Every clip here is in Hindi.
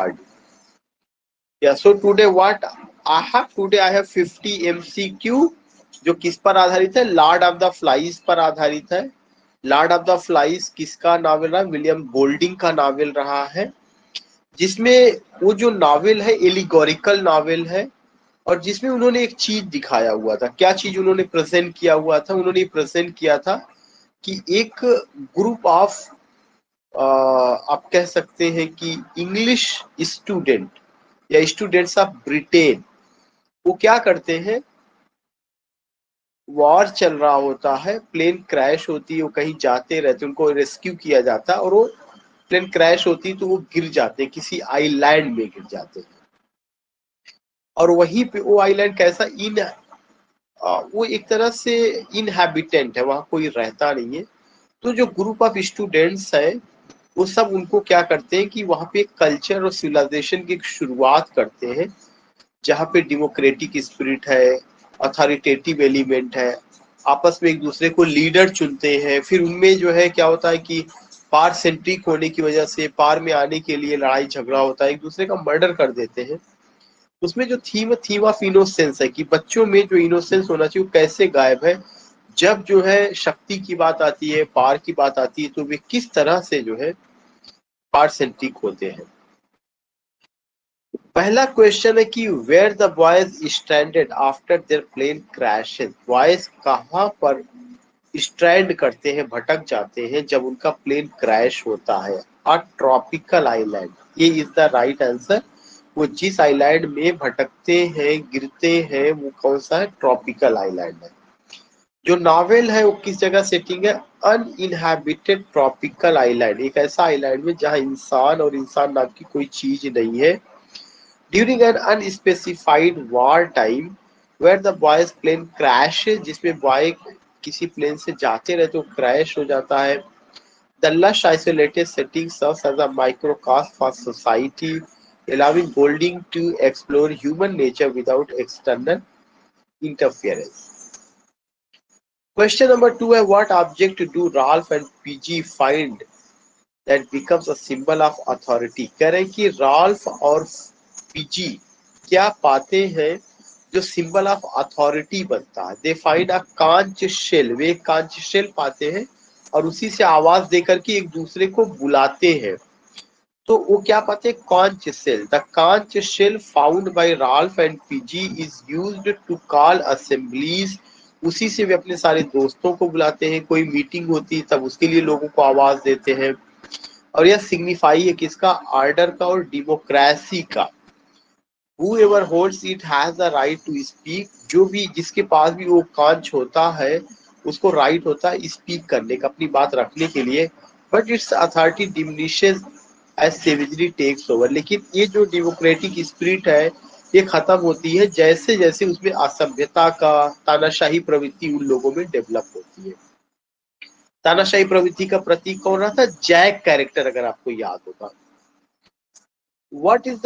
Yeah, so today what I have today I have 50 MCQ जो किस पर आधारित है, लॉर्ड ऑफ द फ्लाइज पर आधारित है। लॉर्ड ऑफ द फ्लाइज किसका नावल रहा, विलियम गोल्डिंग का नावल रहा है, जिसमें वो जो नावल है एलिगोरिकल नावल है और जिसमें उन्होंने एक चीज दिखाया हुआ था। क्या चीज उन्होंने प्रेजेंट किया हुआ था, उन्होंने प्रेजेंट किया था कि एक ग्रुप ऑफ आप कह सकते हैं कि इंग्लिश स्टूडेंट या स्टूडेंट्स ऑफ ब्रिटेन, वो क्या करते हैं, वॉर चल रहा होता है, प्लेन क्रैश होती है, वो कहीं जाते रहते, उनको रेस्क्यू किया जाता है और वो प्लेन क्रैश होती तो वो गिर जाते, किसी आइलैंड में गिर जाते हैं। और वहीं पे वो आइलैंड कैसा, वो एक तरह से इनहैबिटेंट है, वहां कोई रहता नहीं है। तो जो ग्रुप ऑफ स्टूडेंट्स है वो सब उनको क्या करते हैं कि वहां पे कल्चर और सिविलाइजेशन की शुरुआत करते हैं, जहाँ पे डेमोक्रेटिक स्पिरिट है, अथॉरिटेटिव एलिमेंट है, आपस में एक दूसरे को लीडर चुनते हैं। फिर उनमें जो है क्या होता है कि पार सेंट्रिक होने की वजह से पार में आने के लिए लड़ाई झगड़ा होता है, एक दूसरे का मर्डर कर देते हैं। उसमें जो थीम ऑफ इनोसेंस है कि बच्चों में जो इनोसेंस होना चाहिए वो कैसे गायब है, जब जो है शक्ति की बात आती है, पार की बात आती है, तो वे किस तरह से जो है पार सेंट्रिक होते हैं। पहला क्वेश्चन है कि where the boys stranded after their plane crashes, boys कहाँ पर स्ट्रैंड करते हैं, भटक जाते हैं जब उनका प्लेन क्रैश होता है। अ ट्रॉपिकल आइलैंड, ये इज द राइट आंसर। वो जिस आइलैंड में भटकते हैं, गिरते हैं, वो कौन सा है, ट्रॉपिकल आइलैंड है। जो नॉवेल है वो किस जगह सेटिंग है, अनइनहैबिटेड ट्रॉपिकल आइलैंड, एक ऐसा आइलैंड में जहां इंसान और इंसान नाम की कोई चीज नहीं है। During an unspecified war time where the boys plane crash, जिसमें बॉय किसी प्लेन से जाते रहते वो क्रैश हो जाता है। The lush isolated setting serves as a microcosm for society, allowing Golding to explore human nature without external interference. Question number 2 है, what object do Ralph and PG find that becomes a symbol of authority? कह रहे हैं कि राल्फ और पीजी क्या पाते हैं जो सिंबल ऑफ अथॉरिटी बनता है। दे फाइंड अ कांच शेल, वे कांच शेल पाते हैं और उसी से आवाज देकर के एक दूसरे को बुलाते हैं। तो वो क्या पाते हैं, conch shell. The conch shell found by Ralph and Piggy is used to call assemblies, उसी से वे अपने सारे दोस्तों को बुलाते हैं, कोई मीटिंग होती है तब उसके लिए लोगों को आवाज देते हैं। और यह सिग्निफाई है किसका, आर्डर का और डेमोक्रेसी का। Whoever holds it has the right to speak, जो भी जिसके पास भी वो कांच होता है उसको राइट होता है स्पीक करने का, अपनी बात रखने के लिए। But its authority diminishes as savagery takes over, लेकिन ये जो डेमोक्रेटिक स्पिरिट है ये खत्म होती है जैसे जैसे उसमें असभ्यता का, तानाशाही प्रवृत्ति उन लोगों में डेवलप होती है। तानाशाही प्रवृत्ति का प्रतीक कौन रहा था, जैक कैरेक्टर, अगर आपको याद होगा। What is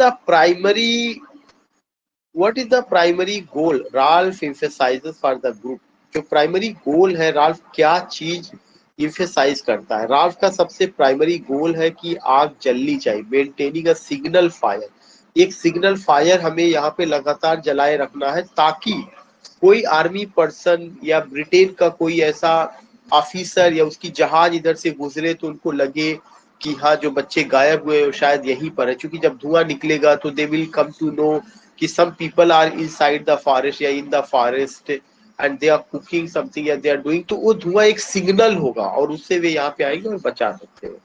the primary goal Ralph emphasizes for the group, जो प्राइमरी गोल है राल्फ क्या चीज इम्फेसाइज करता है। राल्फ का सबसे प्राइमरी गोल है कि आग जलनी चाहिए, मेंटेनिंग अ सिग्नल फायर, एक सिग्नल फायर हमें यहाँ पे लगातार जलाए रखना है ताकि कोई आर्मी पर्सन या ब्रिटेन का कोई ऐसा ऑफिसर या उसकी जहाज इधर से गुजरे तो उनको लगे कि हाँ जो बच्चे गायब हुए शायद यहीं पर है, क्योंकि जब धुआं निकलेगा तो they will come to know कि some people are inside the forest या in the forest and they are cooking something या दे आर डूइंग, तो वो धुआं एक सिग्नल होगा और उससे वे यहाँ पे आएंगे और बचा सकते हैं।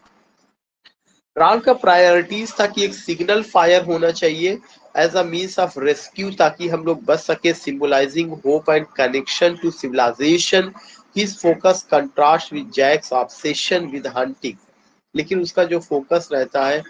राल का प्रायोरिटीज था कि एक सिग्नल फायर होना चाहिए as a means of rescue ताकि हम लोग बच सके, symbolizing hope and connection to civilization. His focus contrast with Jack's obsession with hunting, लेकिन उसका जो फोकस रहता है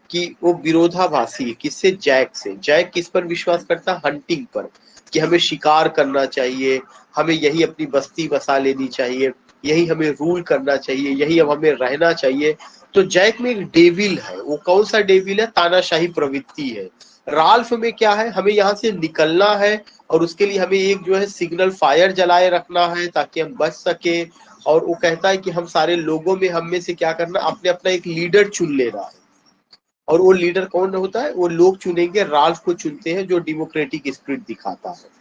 कि वो विरोधाभासी है, किससे, जैक से। जैक किस पर विश्वास करता है, हंटिंग पर, कि हमें शिकार करना चाहिए, हमें यही अपनी बस्ती बसा लेनी चाहिए, यही हमें रूल करना चाहिए, यही अब हमें रहना चाहिए। तो जैक में एक डेविल है, वो कौन सा डेविल है, तानाशाही प्रवृत्ति है। राल्फ में क्या है, हमें यहाँ से निकलना है और उसके लिए हमें एक जो है सिग्नल फायर जलाए रखना है ताकि हम बच सके। और वो कहता है कि हम सारे लोगों में हम में से क्या करना, अपने अपना एक लीडर चुन लेना है। और वो लीडर कौन होता है? वो लोग चुनेंगे, राल्फ को चुनते हैं जो डेमोक्रेटिक स्पिरिट दिखाता है।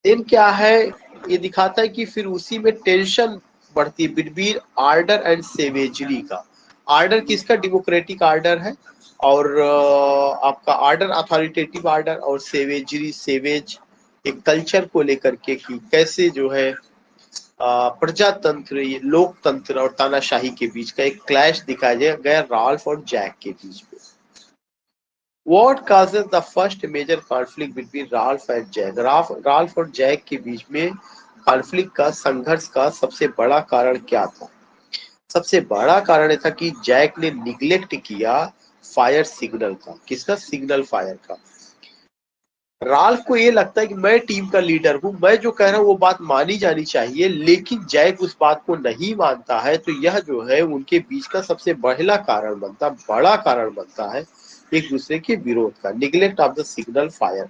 देन क्या है, ये दिखाता है कि फिर उसी में टेंशन बढ़ती है बिटवीन आर्डर एंड सेवेजरी का। आर्डर किसका? डेमोक्रेटिक आर्डर है, और आपका आर्डर अथॉरिटेटिव आर्डर, और सेवेजरी सेवेज एक कल्चर को लेकर के कि कैसे जो है प्रजातंत्र, ये लोकतंत्र और तानाशाही के बीच का एक क्लैश दिखाया गया राल्फ और जैक के बीच में। What causes the first major conflict between Ralph and Jack? Ralph और जैक के बीच में कॉन्फ्लिक्ट का, संघर्ष का सबसे बड़ा कारण क्या था? सबसे बड़ा कारण ये था कि जैक ने निग्लेक्ट किया फायर सिग्नल का। किसका? सिग्नल फायर का। राल्फ को ये लगता है कि मैं टीम का लीडर हूं, मैं जो कह रहा हूं वो बात मानी जानी चाहिए, लेकिन जैक उस बात को नहीं मानता है। तो यह जो है उनके बीच का सबसे बड़ा कारण बनता है एक दूसरे के विरोध का, neglect of the signal fire.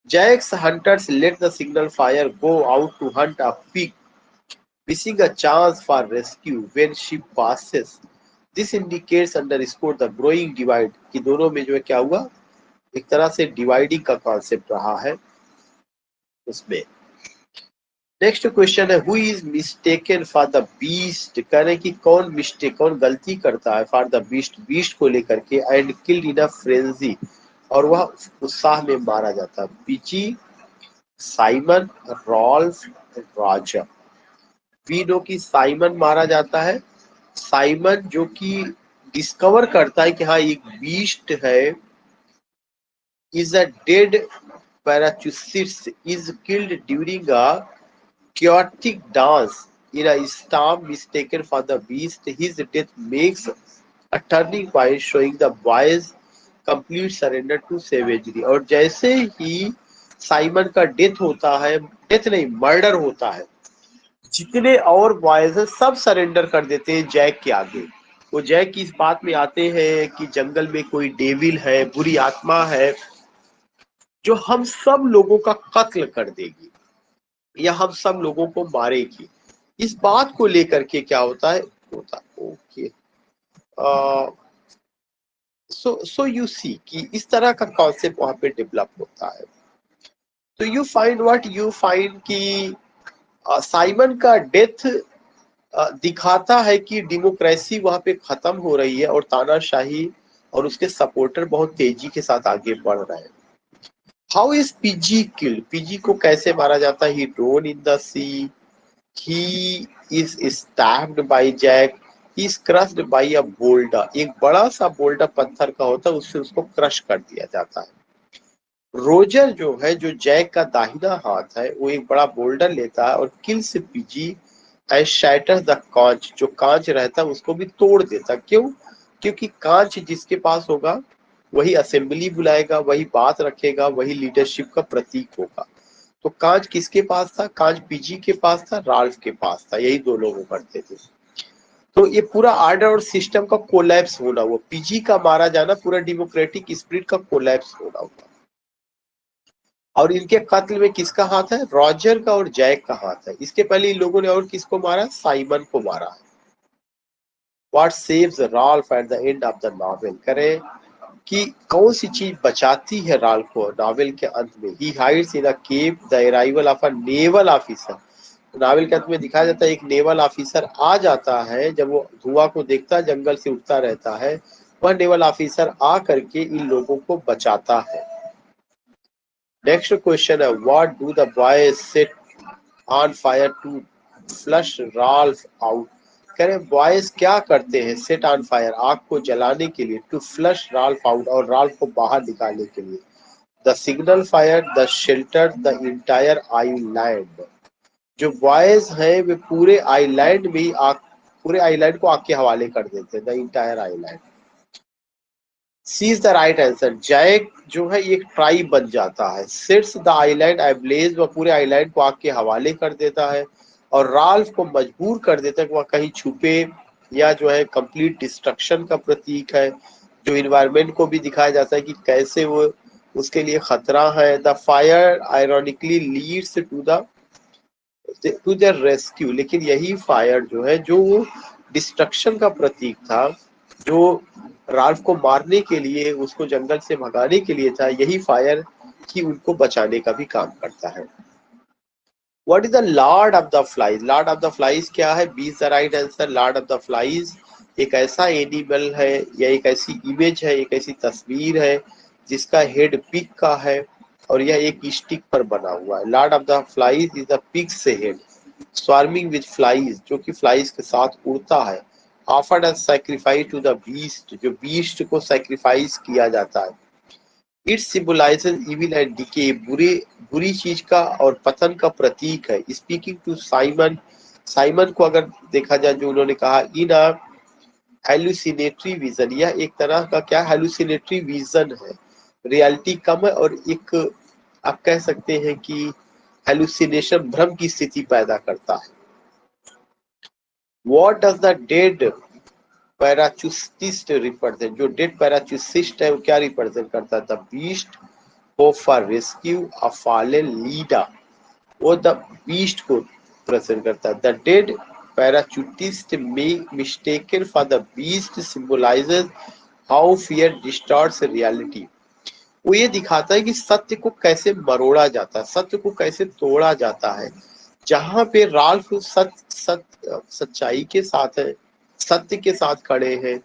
Jack's hunters let the signal fire go out to hunt a pig, missing a chance for rescue when she passes. This indicates underscore the growing divide कि दोनों में जो है क्या हुआ, एक तरह से डिवाइडिंग का कॉन्सेप्ट रहा है उसमें। नेक्स्ट क्वेश्चन है, who is mistaken for the beast? कह रहे कि कौन गलती करता है फॉर द बीस्ट को लेकर के, and killed in a frenzy, और वह उत्साह में मारा जाता है। Piggy, Simon, Ralph, Roger. We know कि साइमन मारा जाता है। साइमन जो कि डिस्कवर करता है कि हाँ एक बीस्ट है, is a dead parachutist, is killed during a chaotic dance in a storm mistaken for the beast. His death makes a turning point, showing the boy's complete surrender to savagery. और जैसे ही साइमन का डेथ होता है, डेथ नहीं मर्डर होता है, जितने और बॉयज हैं सब सरेंडर कर देते हैं जैक के आगे। वो जैक की इस बात में आते हैं कि जंगल में कोई डेविल है, बुरी आत्मा है, जो हम सब लोगों का कत्ल कर देगी या हम सब लोगों को मारेगी। इस बात को लेकर के क्या होता है, ओके, सो यू सी कि इस तरह का कॉन्सेप्ट वहां पे डेवलप होता है। तो you find what you find कि साइमन का डेथ दिखाता है कि डेमोक्रेसी वहां पे खत्म हो रही है और तानाशाही और उसके सपोर्टर बहुत तेजी के साथ आगे बढ़ रहे हैं। How is Piggy killed? Piggy को कैसे मारा जाता है? He drowned in the sea, he is stabbed by Jack, he is crushed by a boulder। एक बड़ा सा बोल्डर पत्थर का होता है, उससे उसको क्रश कर दिया जाता है। रोजर जो है, जो जैक का दाहिना हाथ है, वो एक बड़ा बोल्डर लेता है और kills PG and shatters the कांच, जो कांच रहता है उसको भी तोड़ देता। क्यों? क्योंकि कांच जिसके पास होगा वही असेंबली बुलाएगा, वही बात रखेगा, वही लीडरशिप का प्रतीक होगा। तो कांच किसके पास था? कांच पीजी के पास था, राल्फ के पास था, यही दो लोग करते थे। तो ये पूरा आर्डर और सिस्टम का कोलैप्स होना, वो पीजी का मारा जाना, पूरा डेमोक्रेटिक स्पिरिट का कोलैप्स होना हुआ। और इनके कत्ल में किसका हाथ है? रॉजर का और जैक का हाथ है। इसके पहले इन लोगों ने और किसको मारा? साइमन को मारा है। What saves Ralph at the end of the novel? करे कि कौन सी चीज बचाती है राल्फ को नॉवेल के अंत में? He hides in a cave, the arrival of a naval officer. Novel के अंत में दिखाया जाता है एक नेवल ऑफिसर आ जाता है, जब वो धुआं को देखता है, जंगल से उठता रहता है, वह नेवल ऑफिसर आ करके इन लोगों को बचाता है। नेक्स्ट क्वेश्चन है, what do the boys set on fire to flush Ralph out? कह रहे बॉयज क्या करते हैं? सेट ऑन फायर, आग को जलाने के लिए, टू फ्लश राल्फ आउट, और राल्फ को बाहर निकालने के लिए। The signal fire the shelter the entire island. जो बॉयज हैं वे पूरे आइलैंड में आग, पूरे आइलैंड को आग के हवाले कर देते हैं, the entire island. C is the right answer. Jack जो है एक ट्राइब बन जाता है, सेट्स द आइलैंड एब्लेज, वह पूरे आइलैंड को आग के हवाले कर देता है, और राल्फ को मजबूर कर देता है कि वह कहीं छुपे, या जो है कंप्लीट डिस्ट्रक्शन का प्रतीक है। जो इन्वायरमेंट को भी दिखाया जाता है कि कैसे वो उसके लिए खतरा है। The fire ironically leads to the rescue, लेकिन यही फायर जो है, जो डिस्ट्रक्शन का प्रतीक था, जो राल्फ को मारने के लिए, उसको जंगल से भगाने के लिए था, यही फायर की उनको बचाने का भी काम करता है। What is the Lord of the flies? Lord of the flies क्या है? B is the right answer. Lord of the flies एक ऐसा एनिमल है या एक ऐसी इमेज है, एक ऐसी तस्वीर है जिसका हेड पिग का है और यह एक स्टिक पर बना हुआ है। Lord of the flies is the pig से हेड स्वार्मिंग विद फ्लाइज, जो कि फ्लाइज के साथ उड़ता है। Offered as sacrifice to the beast, जो बीस्ट को सैक्रिफाइस किया जाता है। It symbolizes evil and decay, बुरी चीज का और पतन का प्रतीक है। स्पीकिंग टू साइमन, साइमन को अगर देखा जाए, जो उन्होंने कहा इन अ हेलुसिनेटरी विजन, यह एक तरह का क्या हेलुसिनेटरी विजन है, रियलिटी कम है और एक आप कह सकते हैं कि हेलुसिनेशन, भ्रम की स्थिति पैदा करता है। What does the dead parachutist represent? जो डेड पैराचूटिस्ट है वो क्या रिप्रेजेंट करता है? The beast hope for rescue a fallen leader, वो द बीस्ट को प्रेजेंट करता है। The dead parachutist mistaken for the beast symbolises how fear distorts reality. वो ये दिखाता है कि सत्य को कैसे मरोड़ा जाता है, सत्य को कैसे तोड़ा जाता है। जहां पे राल्फ सच्चाई के साथ है, सत्य के साथ खड़े हैं,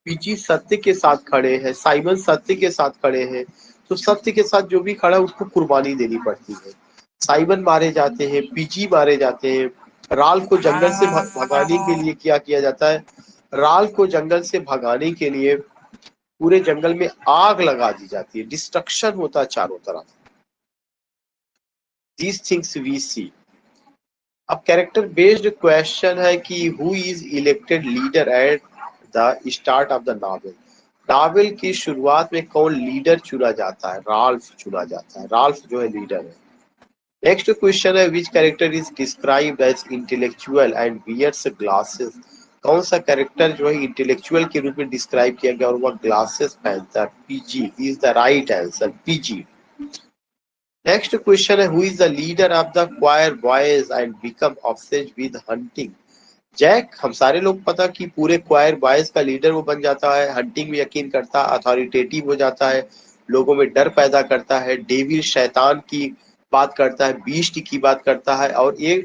पीजी सत्य के साथ खड़े हैं, साइमन सत्य के साथ खड़े हैं, तो सत्य के साथ जो भी खड़ा है उसको कुर्बानी देनी पड़ती है। साइमन मारे जाते हैं, पीजी मारे जाते हैं। राल्फ को जंगल से भगाने के लिए क्या किया जाता है? राल्फ को जंगल से भगाने के लिए पूरे जंगल में आग लगा दी जाती है, डिस्ट्रक्शन होता है चारों तरफ। दीज थिंग्स वी सी। अब कैरेक्टर बेस्ड क्वेश्चन है कि who is elected leader at the start of the novel? Novel की शुरुआत में कौन लीडर चुना जाता है? राल्फ चुना जाता है, राल्फ जो है लीडर है। नेक्स्ट क्वेश्चन है which character is described as intellectual and wears glasses? कौन सा कैरेक्टर जो है इंटेलेक्चुअल के रूप में डिस्क्राइब किया गया और वह ग्लासेस पहनता है? Piggy is the right answer, Piggy. Next question है who is the leader of the choir boys and become obsessed with hunting? Jack, हम सारे लोग पता कि पूरे क्वायर बॉयज का लीडर वो बन जाता है, हंटिंग में यकीन करता, अथॉरिटेटिव हो जाता है, लोगों में डर पैदा करता है, डेविल शैतान की बात करता है, बीस्ट की बात करता है, और ये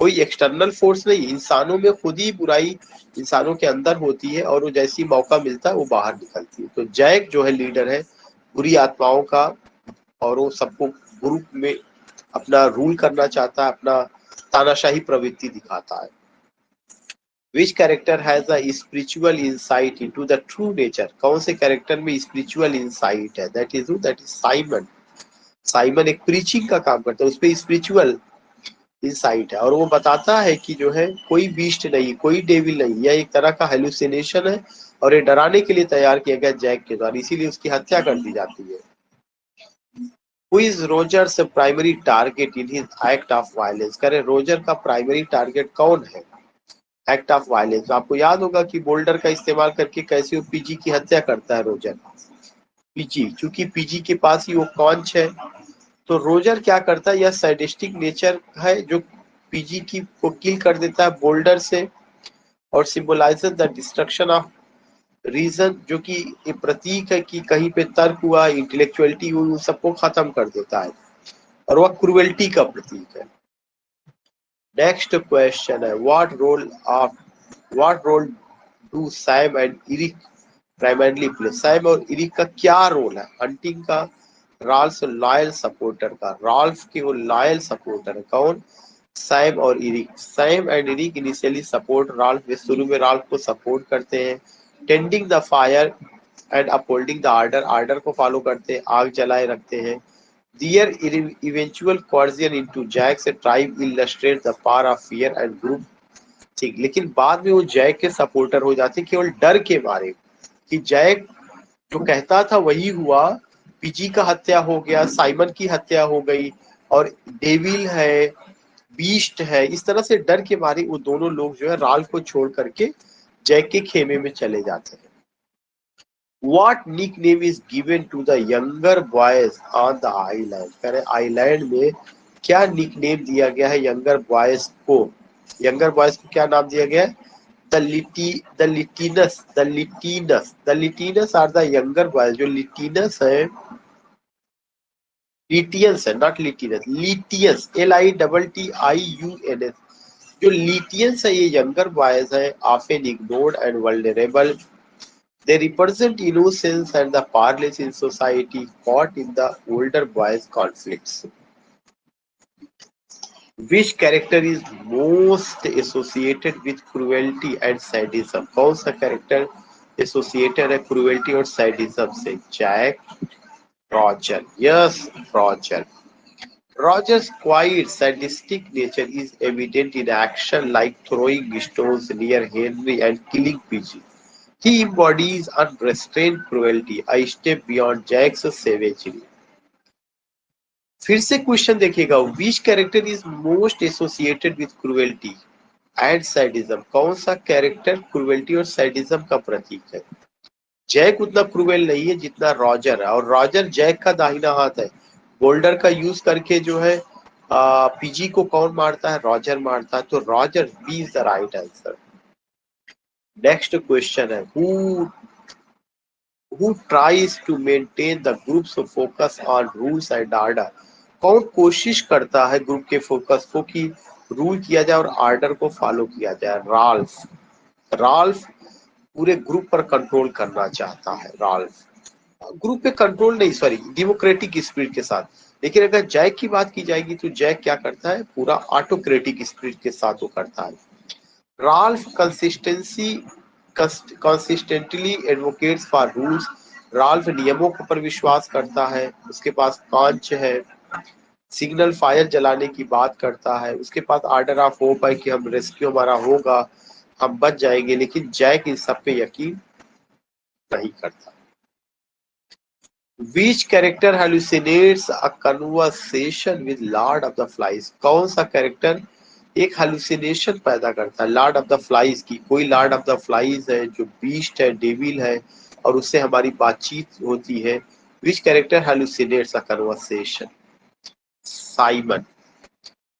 कोई एक्सटर्नल फोर्स नहीं, इंसानों में खुद ही बुराई इंसानों के अंदर होती है और वो जैसी मौका मिलता है वो बाहर निकलती है। तो जैक जो है लीडर है बुरी आत्माओं का, और वो सबको ग्रुप में अपना रूल करना चाहता है, अपना तानाशाही प्रवृत्ति दिखाता है। Which character has a spiritual insight into the true nature? कौन से कैरेक्टर में स्पिरिचुअल इंसाइट है? That is Simon. साइमन एक प्रीचिंग का काम करता है, उस पर स्पिरिचुअल इंसाइट है और वो बताता है कि जो है कोई बीस्ट नहीं, कोई डेविल नहीं, यह एक तरह का हेलुसिनेशन है और ये डराने के लिए तैयार किया गया जैक के द्वारा, इसीलिए उसकी हत्या कर दी जाती है। Who is Roger's primary target in his act of violence? करे रोजर का प्राइमरी टारगेट कौन है एक्ट ऑफ वायलेंस? आपको याद होगा कि बोल्डर का इस्तेमाल करके कैसे वो पीजी की हत्या करता है रोजर। पीजी, चूंकि पीजी के पास ही वो कॉन्च है, तो रोजर क्या करता है, यह सैडिस्टिक नेचर है जो पीजी की को किल कर देता है बोल्डर से, और symbolizes the destruction of reason, जो कि ये प्रतीक है कि कहीं पे तर्क हुआ, इंटेलेक्चुअलिटी हुई, उन सबको खत्म कर देता है और वह क्रुएल्टी का प्रतीक है। नेक्स्ट क्वेश्चन है what role do Sam and Eric primarily play? Sam और इरिक का क्या रोल है हंटिंग का? राल्फ लॉयल सपोर्टर का, राल्फ के वो लॉयल सपोर्टर है। कौन? सैम और Eric. Sam and Eric initially support Ralph, वे शुरू में राल्फ को सपोर्ट करते हैं। Tending the fire and upholding the order, order को फॉलो करते हैं, आग जलाए रखते हैं। Their eventual coercion into Jack's tribe illustrates the power of fear and group think। लेकिन बाद में वो जैक के सपोर्टर हो जाते केवल डर के मारे कि जैक जो कहता था वही हुआ, पीजी का हत्या हो गया, साइमन की हत्या हो गई, और डेविल है, बीस्ट है, इस तरह से डर के मारे वो दोनों लोग जो है राल्फ को छोड़ करके जैक के खेमे में चले जाते हैं। What nickname is given to the younger boys on the island? करें आइलैंड में क्या निकनेम दिया गया है यंगर बॉयज को? यंगर बॉयज को क्या नाम दिया गया है? The the litinus are the younger boys. जो litinus है, लिटियंस है, नॉट लिटिनस, लिटियंस, LITTIUNS, जो लिटियंस है ये यंगर बॉयज है, often ignored and vulnerable. They represent innocence and the powerless in society, caught in the older boys' conflicts. Which character is most associated with cruelty and sadism? कौन सा कैरेक्टर एसोसिएटेड है क्रुएल्टी और सैडिज्म से? Jack, Roger. Yes, Roger. Roger's quiet, sadistic nature is evident in action like throwing stones near Henry and killing Pidgey. He embodies unrestrained cruelty, a step beyond Jack's savagery. फिर से क्वेश्चन देखिएगा, विच character is most associated with cruelty and sadism? कौन सा कैरेक्टर क्रुएल्टी और सैडिज्म का प्रतीक है? जैक उतना क्रूएल नहीं है जितना रॉजर है, और रॉजर जैक का दाहिना हाथ है. बोल्डर का यूज करके जो है पीजी को कौन मारता है? रॉजर मारता है. तो Roger B is the right answer. Next question है, who tries to maintain the group's focus on rules and order? कौन कोशिश करता है ग्रुप के फोकस को कि रूल किया जाए और ऑर्डर को फॉलो किया जाए? राल्फ. राल्फ पूरे ग्रुप पर कंट्रोल करना चाहता है. राल्फ ग्रुप पे कंट्रोल नहीं, सॉरी, डेमोक्रेटिक स्पिरिट के साथ. लेकिन अगर जैक की बात की जाएगी तो जैक क्या करता है? पूरा ऑटोक्रेटिक स्पिरिट के साथ वो करता है. Ralph consistently advocates for rules. Ralph नियमों पर विश्वास करता है. उसके पास कांच है, सिग्नल फायर जलाने की बात करता है. उसके पास ऑर्डर ऑफ होप है कि हम रेस्क्यू हमारा होगा, हम बच जाएंगे. लेकिन जैक इन सब पे यकीन नहीं करता. Which character hallucinates a conversation with Lord of the Flies? कौन सा कैरेक्टर एक hallucination पैदा करता है लॉर्ड ऑफ द फ्लाइज की? कोई लॉर्ड ऑफ द फ्लाइज है जो बीस्ट है, डेविल है, और उससे हमारी बातचीत होती है. Which character hallucinates a conversation? Simon.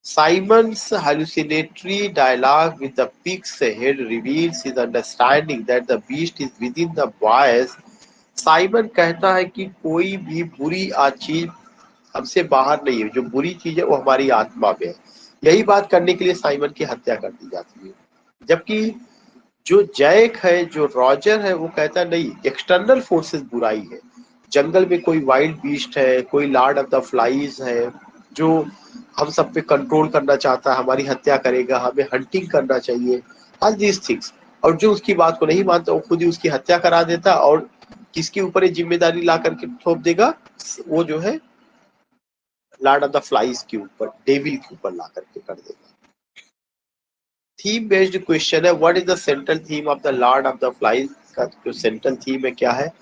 Simon's hallucinatory dialogue with the pig's head reveals his understanding that the beast is within the boys. Simon कहता है कि कोई भी बुरी चीज हमसे बाहर नहीं है, जो बुरी चीज है वो हमारी आत्मा में है. यही बात करने के लिए साइमन की हत्या कर दी जाती है. जबकि जो जैक है, जो रॉजर है, वो कहता है नहीं, एक्सटर्नल फोर्सेस बुराई है. जंगल में कोई वाइल्ड बीस्ट है, कोई लॉर्ड ऑफ द फ्लाइज है जो हम सब पे कंट्रोल करना चाहता है, हमारी हत्या करेगा, हमें हंटिंग करना चाहिए, ऑल दीज थिंग्स. और जो उसकी बात को नहीं मानता वो खुद ही उसकी हत्या करा देता, और किसके ऊपर ये जिम्मेदारी ला करके थोप देगा? वो जो है लॉर्ड ऑफ द फ्लाइज के ऊपर, डेविल के ऊपर ला करके कर देगा. थीम बेस्ड क्वेश्चन है, what is the central theme of the Lord of the flies? का जो सेंट्रल थीम है क्या है?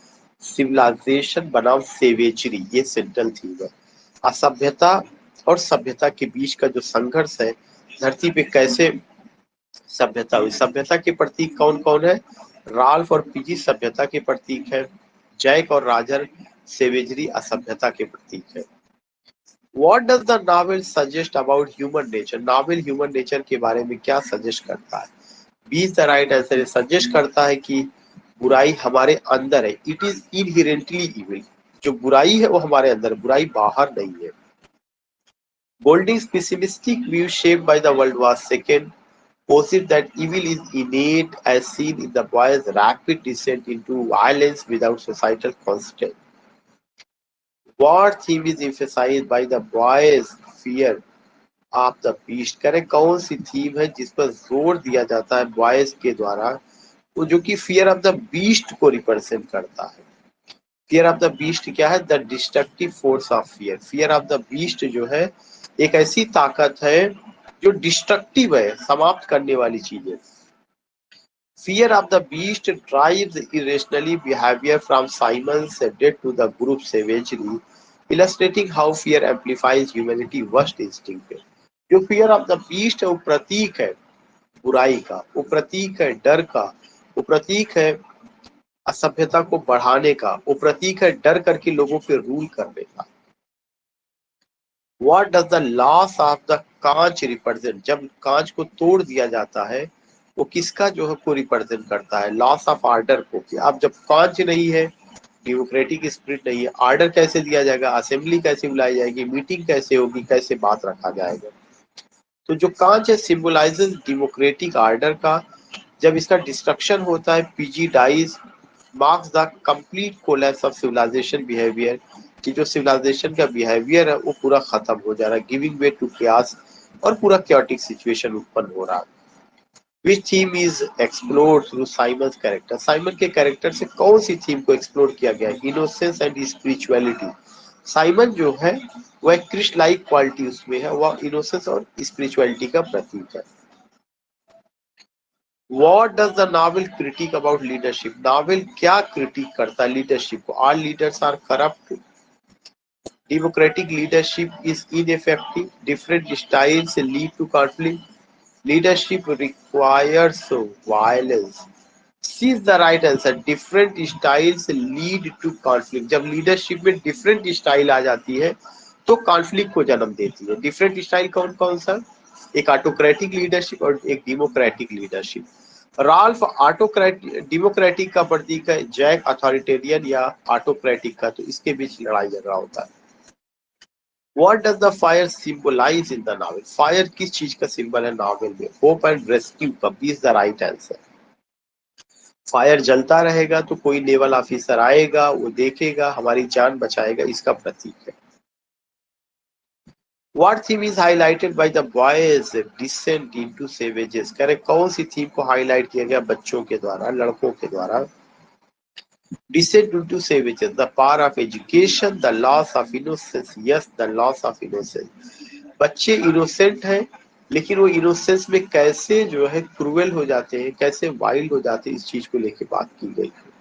सिविलाइजेशन बनाम सेवेजरी, ये सेंट्रल थीम है. असभ्यता और सभ्यता के बीच का जो संघर्ष है, धरती पे कैसे सभ्यता हुई. सभ्यता के प्रतीक कौन कौन है? राल्फ और पीजी सभ्यता के प्रतीक है. जैक और राजर सेवेजरी असभ्यता के प्रतीक है. What does the novel suggest about human nature? Novel human nature के बारे में क्या सजेस्ट करता है? Be the right answer. Suggest करता है कि बुराई हमारे अंदर है. It is inherently evil. जो बुराई है वो हमारे अंदर, बुराई बाहर नहीं है. Golding's pessimistic view shaped by the World War II posits that evil is innate as seen in the boys' rapid descent into violence without societal constraint. What theme is emphasized by the boys' fear of the beast? करें कौन सी थीम है जिस पर जोर दिया जाता है बॉयज के द्वारा, वो जो कि फियर ऑफ द बीस्ट को रिप्रेजेंट करता है. फियर ऑफ द बीस्ट क्या है? The destructive force of fear. Fear of the beast जो है एक ऐसी ताकत है जो डिस्ट्रक्टिव है, समाप्त करने वाली चीज है. Fear of the beast drives irrationally behavior from Simon's death to the group savagery, illustrating how fear amplifies humanity's worst instinct. जो fear of the beast है वो प्रतीक है बुराई का, वो प्रतीक है डर का, वो प्रतीक है असभ्यता को बढ़ाने का, वो प्रतीक है डर करके लोगों पे रूल करने का. What does the loss of the कांच represent? जब कांच को तोड़ दिया जाता है वो किसका जो है को रिप्रेजेंट करता है, लॉस ऑफ ऑर्डर को, कि आप जब कांच नहीं है, डेमोक्रेटिक स्पिरिट नहीं है, ऑर्डर कैसे दिया जाएगा, असेंबली कैसे बुलाई जाएगी, मीटिंग कैसे होगी, कैसे बात रखा जाएगा। तो जो कांच है सिंबलाइजेस डेमोक्रेटिक ऑर्डर का। जब इसका डिस्ट्रक्शन होता है, Piggy dies marks the complete collapse of civilization behaviour, कि जो सिविलाइजेशन का बिहेवियर है वो पूरा खत्म हो जा रहा है, गिविंग वे टू chaos, और पूरा chaotic सिचुएशन उत्पन्न हो रहा है। Which theme is explored through Simon's character? Simon के कैरेक्टर से कौन सी थीम को एक्सप्लोर किया गया है? Innocence and spirituality. साइमन जो है वह एक क्रिस्ट लाइक क्वालिटी उसमें है, वह इनोसेंस और स्पिरिचुअलिटी का प्रतीक है। What does the novel critique about leadership? Novel क्या क्रिटिक करता है लीडरशिप को? All leaders are corrupt. Democratic leadership is ineffective. Different styles lead to conflict. Leadership requires violence. C is the right answer. Different styles lead to conflict. जब लीडरशिप में डिफरेंट स्टाइल आ जाती है तो कॉन्फ्लिक्ट को जन्म देती है। डिफरेंट स्टाइल कौन कौन सा? एक ऑटोक्रेटिक लीडरशिप और एक democratic leadership. Ralph autocratic democratic का प्रतीक है, जैक अथॉरिटेरियन या ऑटोक्रेटिक का, तो इसके बीच लड़ाई झगड़ा होता है। What does the fire symbolize in the novel? Fire किस चीज का सिंबल है नॉवेल में? होप एंड रेस्क्यू का। B is the right answer. Fire जलता रहेगा तो कोई नेवल ऑफिसर आएगा, वो देखेगा, हमारी जान बचाएगा, इसका प्रतीक है। What theme is highlighted by the boys descent into savages? करें कौन सी थीम को हाईलाइट किया गया बच्चों के द्वारा, लड़कों के द्वारा? Descent into savages, the power of education, the loss of innocence. Yes, the loss of innocence. बच्चे इनोसेंट हैं, लेकिन वो इनोसेंस में कैसे जो है क्रूएल हो जाते हैं, कैसे वाइल्ड हो जाते हैं, इस चीज को लेकर बात की गई है।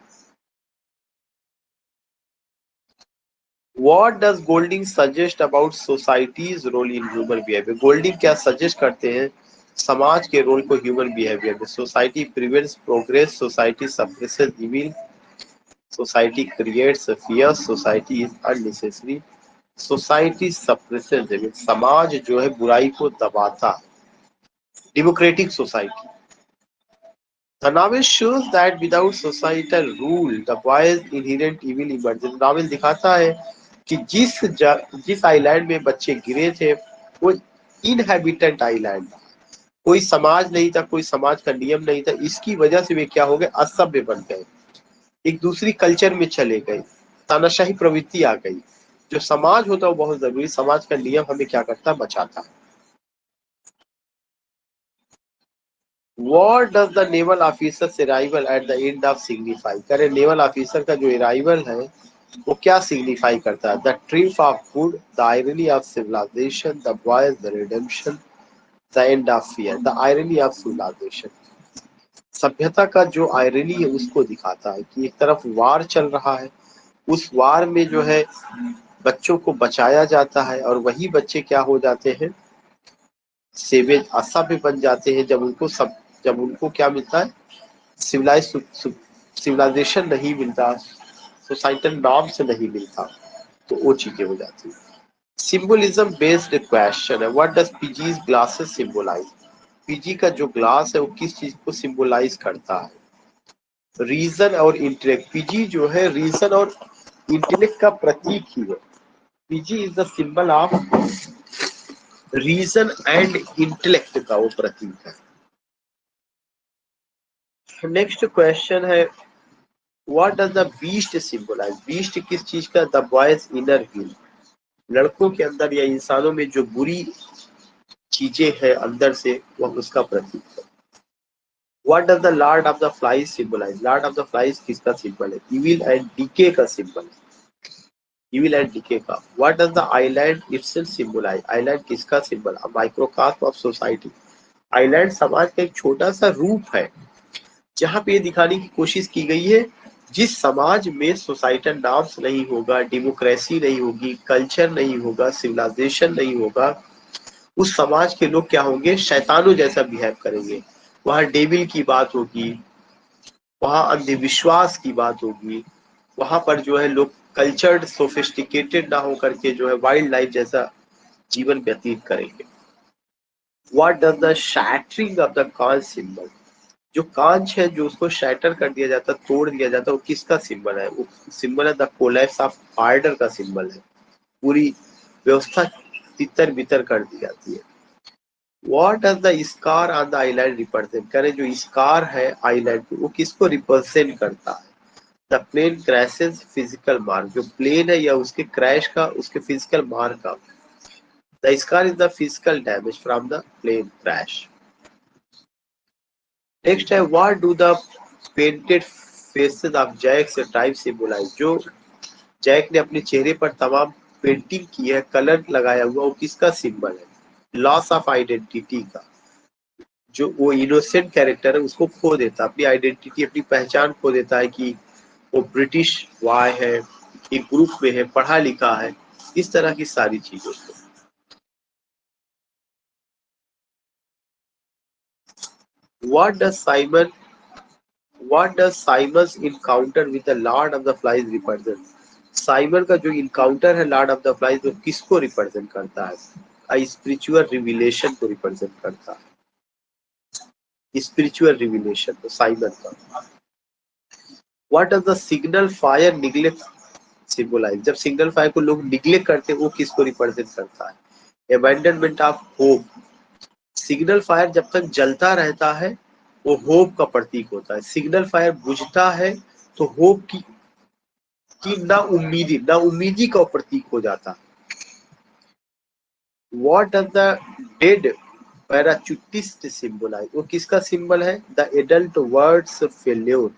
What does Golding suggest about society's role in human behavior? Golding क्या सजेस्ट करते हैं समाज के रोल को ह्यूमन बिहेवियर में? Society prevents progress, society suppresses evil, society creates fear, society is unnecessary. Society suppresses evil, समाज जो है बुराई को दबाता है। Democratic society. The novel shows that without societal rule, the boy's inherent evil emerges. Novel दिखाता है कि जिस आइलैंड में बच्चे गिरे थे वो इनहेबिटेंट आइलैंड, कोई समाज नहीं था, कोई समाज का नियम नहीं था, इसकी वजह से वे क्या हो गए, असभ्य बन गए, एक दूसरी कल्चर में चले गए, तानाशाही प्रवृत्ति आ गई। जो समाज होता है वो बहुत जरूरी, समाज का नियम हमें क्या करता है, बचाता है। What does the naval officer's arrival at the end of signify? करे नेवल ऑफिसर का जो अराइवल है वो क्या सिग्निफाई करता है? The triumph of good, the irony of civilization, the boys, the redemption, the end of fear. The irony of civilization, सभ्यता का जो आयरनी है उसको दिखाता है कि एक तरफ वार चल रहा है, उस वार में जो है बच्चों को बचाया जाता है और वही बच्चे क्या हो जाते हैं, सेवेज, असभ्य बन जाते हैं जब उनको क्या मिलता है, सिविलाइजेशन नहीं मिलता, सोसाइटल नॉर्म से नहीं मिलता, तो वो चीजें हो जाती है। सिंबलिज्म बेस्ड क्वेश्चन है। What does PG's glasses symbolize? PG का जो ग्लास है वो किस चीज को सिंबलाइज करता है? रीजन और इंटेलेक्ट। पीजी जो है रीजन और इंटेलेक्ट का प्रतीक ही है। Piggy is the symbol of reason and intellect का वो प्रतीक है। नेक्स्ट क्वेश्चन है, what does the beast symbolize? Beast किस चीज का? द बॉयज इनर विल, लड़कों के अंदर या इंसानों में जो बुरी चीजें हैं अंदर से, वह उसका प्रतीक है। What does the Lord of the Flies symbolise? Lord of the Flies किसका सिंबल है? इविल एंड डीके का सिंबल है, इविल एंड डीके का। What does the island itself symbolise? Island किसका symbol? A microcosm of society. Island समाज का एक छोटा सा रूप है, जहां पे ये दिखाने की कोशिश की गई है जिस समाज में सोसाइटल नॉर्म्स नहीं होगा, डेमोक्रेसी नहीं होगी, कल्चर नहीं होगा, सिविलाइजेशन नहीं होगा, उस समाज के लोग क्या होंगे, शैतानों जैसा बिहेव करेंगे। वहां डेविल की बात होगी, वहां अंधविश्वास की बात होगी, वहां पर जो है लोग कल्चर्ड सोफिस्टिकेटेड ना होकर के जो है वाइल्ड लाइफ जैसा जीवन व्यतीत करेंगे। What does the shattering of the call symbol? जो कांच है जो उसको शैटर कर दिया जाता, तोड़ दिया जाता, वो किसका सिंबल है? वो सिंबल है द कोलैप्स ऑफ ऑर्डर का सिंबल है। पूरी व्यवस्था तितर बितर कर दी जाती है। What does the scar on the eyelid represent? करे जो स्कार है आईलैंड पे वो किसको रिप्रेजेंट करता है? The plane crashes physical mark, जो प्लेन है या उसके क्रैश का उसके फिजिकल मार्क का। The scar is the physical damage from the plane crash. Next है what do the painted faces of Jack type symbolise, जो जैक ने अपने चेहरे पर तमाम पेंटिंग की है, कलर लगाया हुआ, वो किसका सिंबल है? लॉस ऑफ आइडेंटिटी का। जो वो इनोसेंट कैरेक्टर है उसको खो देता, अपनी आइडेंटिटी अपनी पहचान खो देता है कि वो ब्रिटिश वाय है, एक ग्रुप में है, पढ़ा लिखा है, इस तरह की सारी चीजों को। What does Simon's encounter with the Lord of the Flies represent? Simon का जो इनकाउंटर है लॉर्ड ऑफ द फ्लाइज वो किसको रिप्रेजेंट करता है? स्पिरिचुअल रिविलेशन को रिप्रेजेंट करता है, स्पिरिचुअल रिविलेशन तो साइमन का। What does the signal fire neglect symbolize, जब सिग्नल फायर को लोग निग्लेक्ट करते हैं वो किसको रिप्रेजेंट करता है? Abandonment of hope. Signal fire जब तक जलता रहता है वो होप का प्रतीक होता है, सिग्नल फायर बुझता है तो होप की ना उम्मीदी का प्रतीक हो जाता है। What does the dead parachutist symbolise, वो किसका सिंबल है? द एडल्ट वर्ड्स फेल्योर,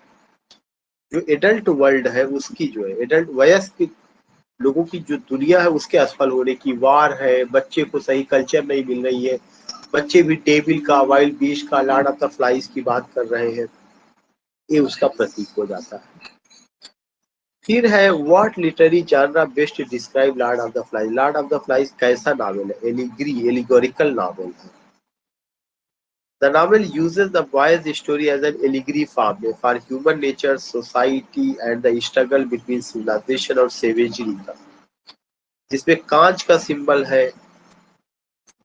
जो एडल्ट वर्ल्ड है उसकी जो है एडल्ट वयस्क लोगों की जो दुनिया है उसके असफल होने की, वार है, बच्चे को सही कल्चर नहीं मिल रही है, बच्चे भी टेबिल का, वाइल्ड बीस्ट का, लॉर्ड ऑफ द फ्लाइज की बात कर रहे हैं, ये उसका प्रतीक हो जाता है। फिर है what literary genre best describe Lord of the flies, lord of the flies कैसा नावल है? एलिगोरिकल नावल है। The novel uses the boy's story as an allegory for human nature, society and the struggle between civilization और savagery का, जिसमें कांच का सिंबल है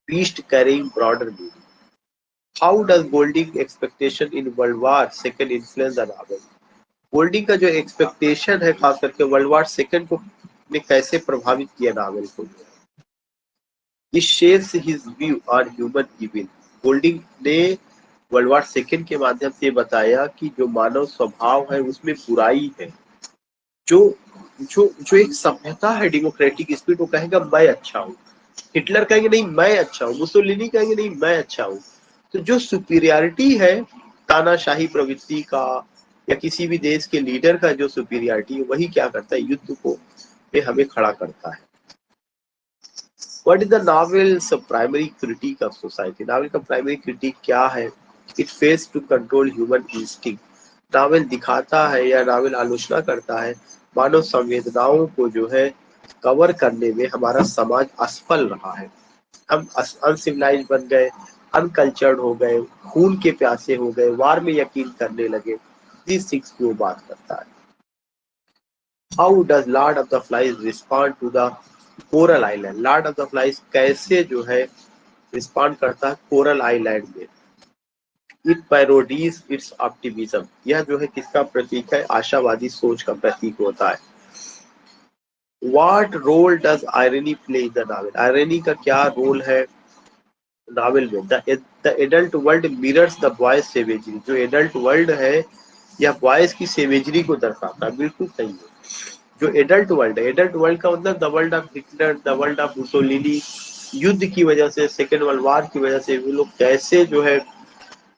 beast carrying broader meaning. How does Golding expectation in world war second influence the novel, Golding का जो एक्सपेक्टेशन है खास करके वर्ल्ड वार सेकेंड को ने कैसे प्रभावित किया नावल को? This shapes his view on human evil. Golding ने वर्ल्ड वार सेकेंड के माध्यम से बताया कि जो मानव स्वभाव है उसमें बुराई है, जो जो जो एक सभ्यता है डेमोक्रेटिक स्पिरिट, वो कहेगा मैं अच्छा हूँ, हिटलर कहेंगे नहीं मैं अच्छा हूँ, मुसोलिनी कहेंगे नहीं मैं अच्छा हूँ। तो जो सुपीरियरिटी है तानाशाही प्रवृत्ति का या किसी भी देश के लीडर का जो सुपीरियरिटी है वही क्या करता है, युद्ध को पे हमें खड़ा करता है। What is the novel's primary critique of society? Novel का प्राइमरी क्रिटिक क्या है? It fails to control human instinct. Novel दिखाता है या नावल आलोचना करता है मानव संवेदनाओं को जो है कवर करने में हमारा समाज असफल रहा है। हम अनसिविलाइज बन गए, अनकल्चर्ड हो गए, खून के प्यासे हो गए, वार में यकीन करने लगे। These things की वो बात करता है। How does Lord of the Flies respond to the coral island, Lord of the flies कैसे जो है रिस्पॉन्ड करता है कोरल आइलैंड में? इट पैरोडीज इट्स ऑप्टिमिज्म, यह जो है किसका प्रतीक है? आशावादी सोच का प्रतीक होता है। What role does irony play in the novel, irony का क्या रोल है नॉवेल में? The adult world mirrors the boys savagery, जो एडल्ट वर्ल्ड है यह बॉयज की सेवेजरी को दर्शाता है, बिल्कुल सही है। जो एडल्ट वर्ल्ड है, एडल्ट वर्ल्ड का मतलब the world of Hitler, the world of Mussolini, युद्ध की वजह से, सेकेंड वर्ल्ड वार की वजह से वो लोग कैसे जो है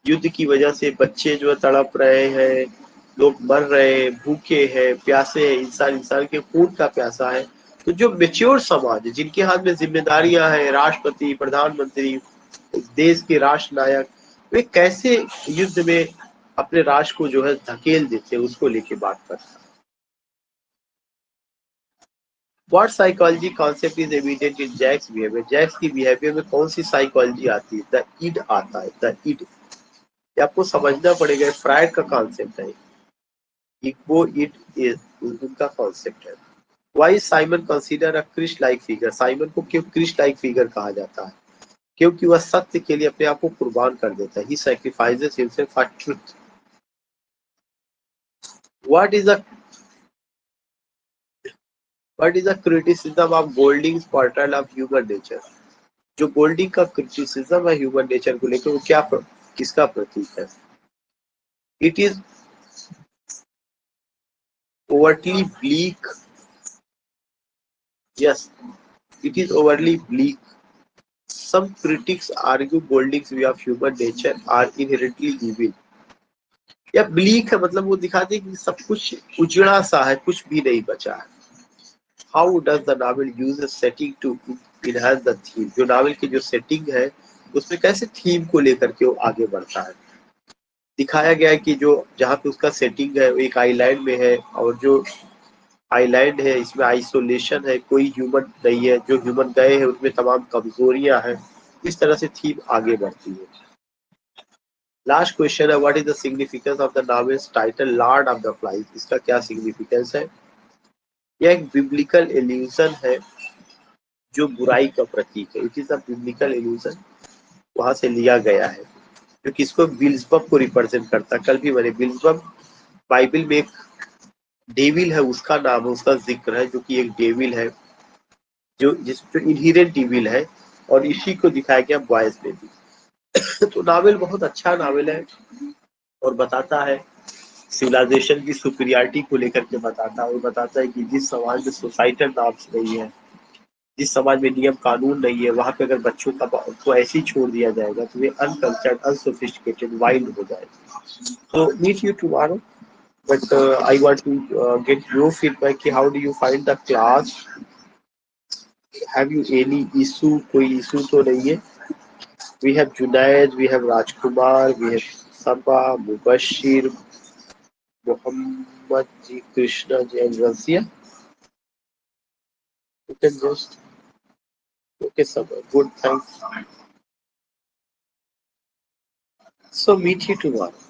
युद्ध की वजह से बच्चे जो है तड़प रहे हैं, लोग मर रहे हैं, भूखे हैं, प्यासे हैं, इंसान इंसान के खून का प्यासा है। तो जो मेच्योर समाज है जिनके हाथ में जिम्मेदारियां हैं, राष्ट्रपति, प्रधानमंत्री, देश के राष्ट्र नायक, वे कैसे युद्ध में अपने राष्ट्र को जो है धकेल देते हैं, उसको लेके बात करता है। What psychology concept is evident in Jack's behavior? Jack's की बिहेवियर में कौन सी साइकोलॉजी आती है? द इड आता है, द इड। आपको समझना पड़ेगा, फ्राइड का कॉन्सेप्ट है, इको इट इज उनका कॉन्सेप्ट है। Why Simon consider a Christ like figure, Simon को क्यों क्रिस्ट लाइक फिगर कहा जाता है? क्योंकि वह सत्य के लिए अपने आप को कुर्बान कर देता है। He sacrifices himself for truth, What is the criticism of Golding's portrayal of human nature? जो गोल्डिंग का क्रिटिसिज्म है ह्यूमन नेचर को लेकर वो किसका प्रतीक है? It is overly bleak. Yes, it is overly bleak. Some critics argue Golding's view of human nature are inherently evil. या ब्लीक है मतलब वो दिखाते हैं कि सब कुछ उजड़ा सा है, कुछ भी नहीं बचा है. How does the novel use a setting to enhance the theme? जो नावल की जो सेटिंग है उसमें कैसे थीम को लेकर के वो आगे बढ़ता है. दिखाया गया है कि जो जहाँ पे उसका सेटिंग है वो एक आइलैंड में है और जो आइलैंड है इसमें आइसोलेशन है, कोई ह्यूमन नहीं है, जो ह्यूमन गए हैं उनमें तमाम कमजोरियां हैं. इस तरह से थीम आगे बढ़ती है. लास्ट क्वेश्चन है, what is the significance of the novels title Lord of the flies? इसका क्या सिग्निफिकेंस है? यह एक बिब्लिकल एल्यूजन है जो बुराई का प्रतीक है. It is a biblical allusion, वहां से लिया गया है, जो किसको, बिल्जबब को रिप्रेजेंट करता है. कल भी मैंने बिल्जबब बाइबल में एक डेविल है, उसका नाम है, उसका जिक्र है, जो कि एक डेविल है जो इनहेरेंट इविल है, और इसी को दिखाया गया बॉयज में भी. तो नावल बहुत अच्छा नावल है और बताता है सिविलाइजेशन की सुपीरियरिटी को लेकर के बताता है, और बताता है कि जिस समाज में सोसाइटल नॉर्म्स नहीं है, जिस समाज में नियम कानून नहीं है, वहां पे अगर बच्चों को ऐसे ही छोड़ दिया जाएगा तो वे अनकल्चर्ड, अनसोफिस्टिकेटेड, वाइल्ड हो जाएगा. तो meet you tomorrow. But I want to get your feedback. How do you find the class? Have you any issue? कोई issue तो नहीं है? We have Junaid, we have Rajkumar, we have Saba, Mubashir, Muhammad Ji, Krishna Ji, and Razia. You can just okay, Saba. Good, thanks. So meet you tomorrow.